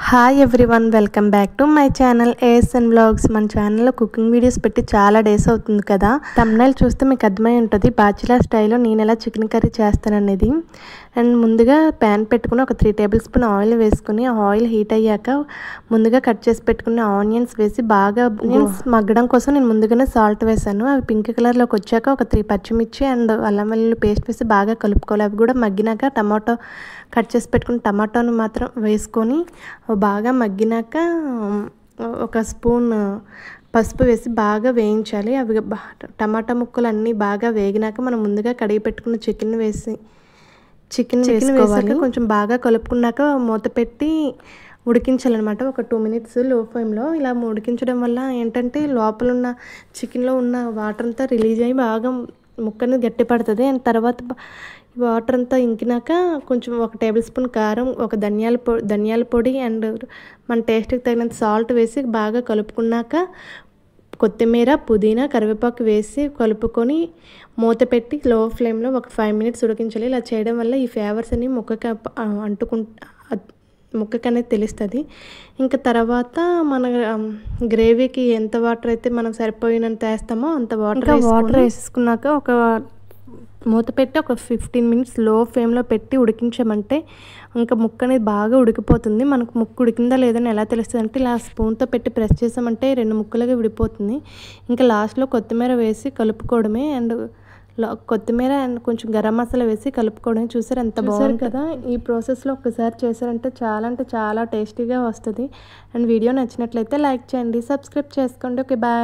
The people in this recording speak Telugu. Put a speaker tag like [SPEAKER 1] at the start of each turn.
[SPEAKER 1] Hi everyone, welcome back to my channel ASN vlogs. మన ఛానల్లో కుకింగ్ వీడియోస్ పెట్టి చాలా డేస్ అవుతుంది కదా. థంబ్నైల్ చూస్తే మీకు అర్థమై ఉంటుంది బ్యాచిలర్ స్టైల్లో నేను ఎలా చికెన్ కర్రీ చేస్తాననేది. అండ్ ముందుగా ప్యాన్ పెట్టుకుని ఒక 3 టేబుల్ స్పూన్ ఆయిల్ వేసుకుని ఆయిల్ హీట్ అయ్యాక ముందుగా కట్ చేసి పెట్టుకున్న ఆనియన్స్ వేసి బాగా మగ్గడం కోసం నేను ముందుగానే సాల్ట్ వేసాను. అవి పింక్ కలర్లోకి వచ్చాక ఒక 3 పచ్చిమిర్చి అండ్ అల్లం వెల్లుల్లి పేస్ట్ వేసి బాగా కలుపుకోవాలి. అవి కూడా మగ్గినాక టమాటో కట్ చేసి పెట్టుకుని టమాటోని మాత్రం వేసుకొని బాగా మగ్గినాక ఒక స్పూన్ పసుపు వేసి బాగా వేయించాలి. అవి టమాటా ముక్కలు అన్నీ బాగా వేగినాక మనం ముందుగా కడిగి పెట్టుకున్న చికెన్ వేసాక కొంచెం బాగా కలుపుకున్నాక మూత పెట్టి ఉడికించాలన్నమాట. ఒక 2 మినిట్స్ లో ఫ్లేమ్లో. ఇలా ఉడికించడం వల్ల ఏంటంటే లోపల ఉన్న చికెన్లో ఉన్న వాటర్ అంతా రిలీజ్ అయ్యి బాగా ముక్కని గట్టి పడుతుంది. అండ్ తర్వాత వాటర్ అంతా ఇంకినాక కొంచెం 1 టేబుల్ స్పూన్ కారం, ఒక ధనియాల పొడి అండ్ మన టేస్ట్కి తగినంత సాల్ట్ వేసి బాగా కలుపుకున్నాక కొత్తిమీర, పుదీనా, కరివేపాకు వేసి కలుపుకొని మూత పెట్టి లో ఫ్లేమ్లో ఒక 5 మినిట్స్ ఉడికించాలి. ఇలా చేయడం వల్ల ఈ ఫ్లేవర్స్ అన్ని ముక్కకి అనేది తెలుస్తుంది. ఇంకా తర్వాత మన గ్రేవీకి ఎంత వాటర్ అయితే మనం సరిపోయినంత వేస్తామో అంత వాటర్ వేసుకున్నాక ఒక మూత పెట్టి ఒక 15 మినిట్స్ లో ఫ్లేమ్లో పెట్టి ఉడికించామంటే ఇంకా ముక్క అనేది బాగా ఉడికిపోతుంది. మనకు ముక్క ఉడికిందా లేదని ఎలా తెలుస్తుంది అంటే ఇలా స్పూన్తో పెట్టి ప్రెస్ చేసామంటే 2 ముక్కలుగా విడిపోతుంది. ఇంకా లాస్ట్లో కొత్తిమీర వేసి కలుపుకోవడమే. అండ్ కొత్తిమీర అండ్ కొంచెం గరం మసాలా వేసి కలుపుకోవడమే. చూసారు ఎంత బాగుంది కదా. ఈ ప్రాసెస్లో ఒకసారి చేశారంటే అంటే చాలా టేస్టీగా వస్తుంది. అండ్ వీడియో నచ్చినట్లయితే లైక్ చేయండి, సబ్స్క్రైబ్ చేసుకోండి. Okay, bye.